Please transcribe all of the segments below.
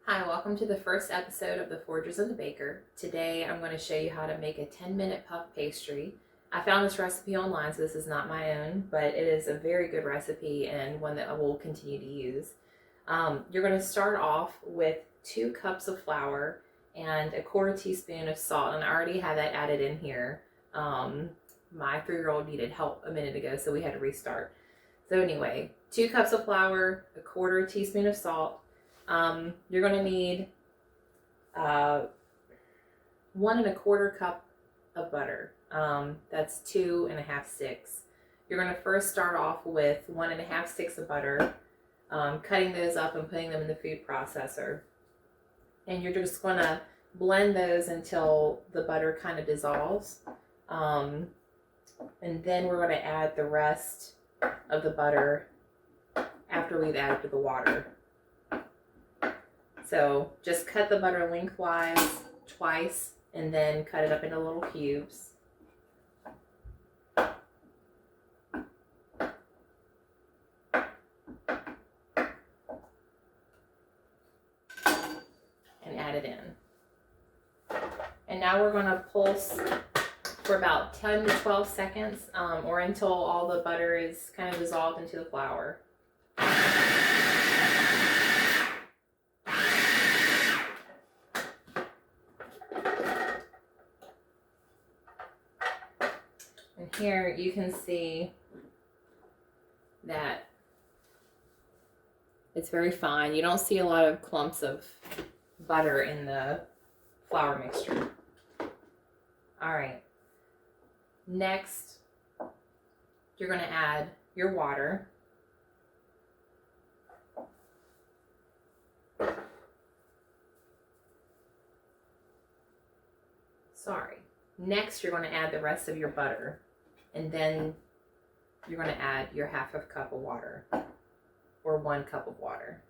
Hi, welcome to the first episode of the Foragers and the Baker. Today I'm going to show you how to make a 10-minute puff pastry. I found this recipe online, so this is not my own, but it is a very good recipe and one that I will continue to use. You're going to start off with 2 cups of flour and a 1/4 teaspoon of salt, and I already have that added in here. My 3-year-old needed help a minute ago, so we had to restart. So anyway, 2 cups of flour, a 1/4 teaspoon of salt. You're going to need 1 1/4 cup of butter. That's 2 1/2 sticks. You're going to first start off with 1 1/2 sticks of butter, cutting those up and putting them in the food processor. And you're just going to blend those until the butter kind of dissolves. And then we're going to add the rest of the butter after we've added the water. So just cut the butter lengthwise twice and then cut it up into little cubes. And add it in. And now we're going to pulse for about 10 to 12 seconds or until all the butter is kind of dissolved into the flour. And here you can see that it's very fine. You don't see a lot of clumps of butter in the flour mixture. All right. Next, you're going to add your water. Next, you're going to add the rest of your butter. And then you're going to add your 1/2 cup of water, or 1 cup of water.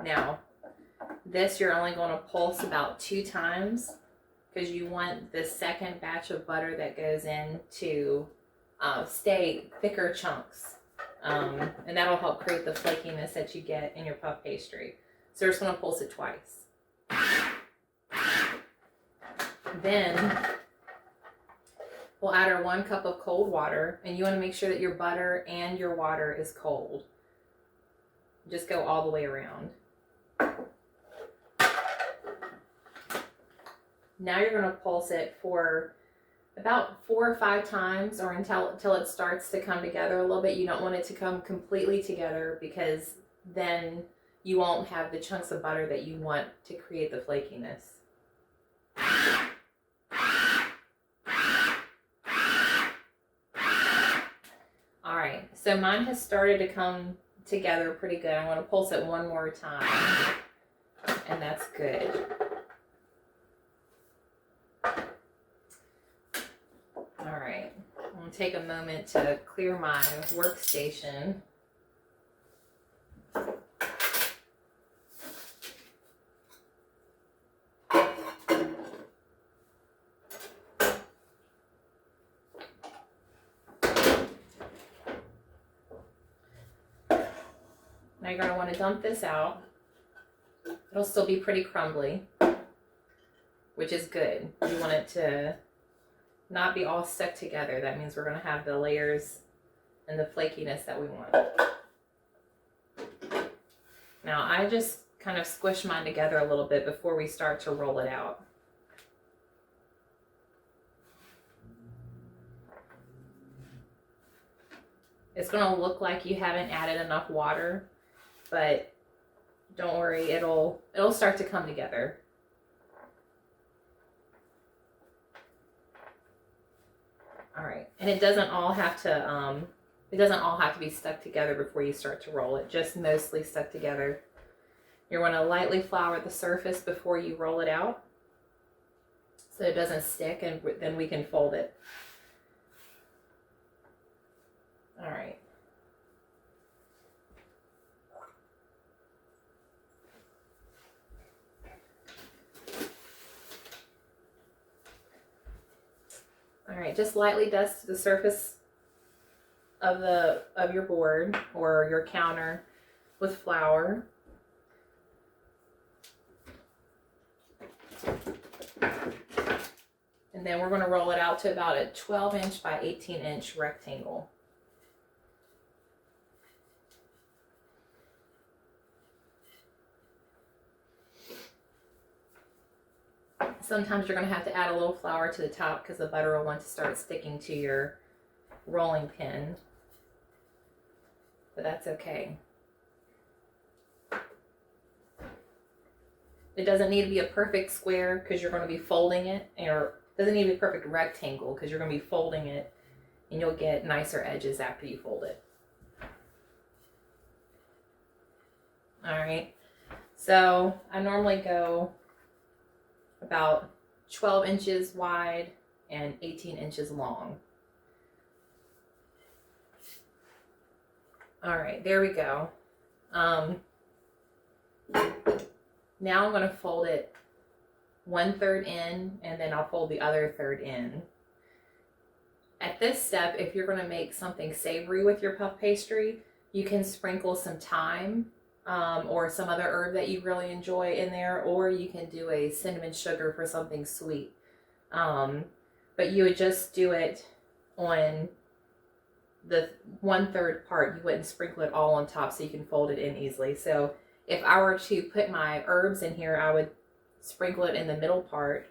Now, this you're only going to pulse about 2 times because you want the second batch of butter that goes in to stay thicker chunks. And that'll help create the flakiness that you get in your puff pastry. So we're just going to pulse it twice. Then we'll add our 1 cup of cold water, and you want to make sure that your butter and your water is cold. Just go all the way around. Now you're going to pulse it for about 4 or 5 times, or until it starts to come together a little bit. You don't want it to come completely together because then you won't have the chunks of butter that you want to create the flakiness. Alright, so mine has started to come together pretty good. I'm going to pulse it 1 more time, and that's good. Alright, I'm going to take a moment to clear my workstation. Now you're going to want to dump this out. It'll still be pretty crumbly, which is good. You want it to not be all stuck together. That means we're going to have the layers and the flakiness that we want. Now I just kind of squish mine together a little bit before we start to roll it out. It's going to look like you haven't added enough water, but don't worry, it'll start to come together. All right, and it doesn't all have to be stuck together before you start to roll it. Just mostly stuck together. You're going to lightly flour the surface before you roll it out, so it doesn't stick, and then we can fold it. All right. All right, just lightly dust the surface of your board or your counter with flour. And then we're going to roll it out to about a 12-inch by 18-inch rectangle. Sometimes you're going to have to add a little flour to the top because the butter will want to start sticking to your rolling pin. But that's okay. It doesn't need to be a perfect square because you're going to be folding it, or it doesn't need to be a perfect rectangle because you're going to be folding it, and you'll get nicer edges after you fold it. Alright, so I normally go about 12 inches wide and 18 inches long. Alright, there we go. Now I'm going to fold it 1/3 in, and then I'll fold the other third in. At this step, if you're going to make something savory with your puff pastry, you can sprinkle some thyme or some other herb that you really enjoy in there, or you can do a cinnamon sugar for something sweet. But you would just do it on the 1/3 part. You wouldn't sprinkle it all on top so you can fold it in easily. So if I were to put my herbs in here, I would sprinkle it in the middle part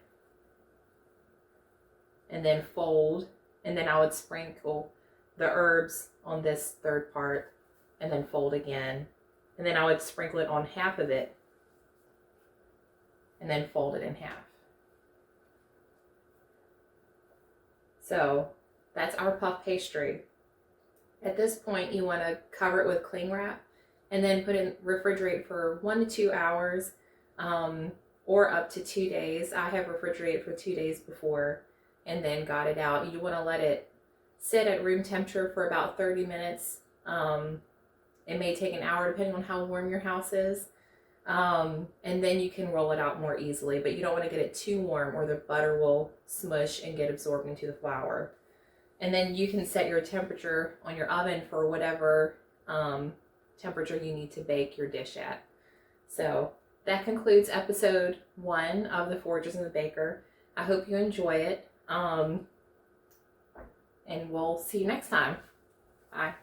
and then fold, and then I would sprinkle the herbs on this third part and then fold again, and then I would sprinkle it on half of it and then fold it in half. So that's our puff pastry. At this point, you want to cover it with cling wrap and then put in refrigerate for 1 to 2 hours, or up to 2 days. I have refrigerated for 2 days before and then got it out. You want to let it sit at room temperature for about 30 minutes. It may take an hour depending on how warm your house is. And then you can roll it out more easily, but you don't want to get it too warm or the butter will smush and get absorbed into the flour. And then you can set your temperature on your oven for whatever temperature you need to bake your dish at. So that concludes episode 1 of the Foragers and the Baker. I hope you enjoy it. And we'll see you next time. Bye.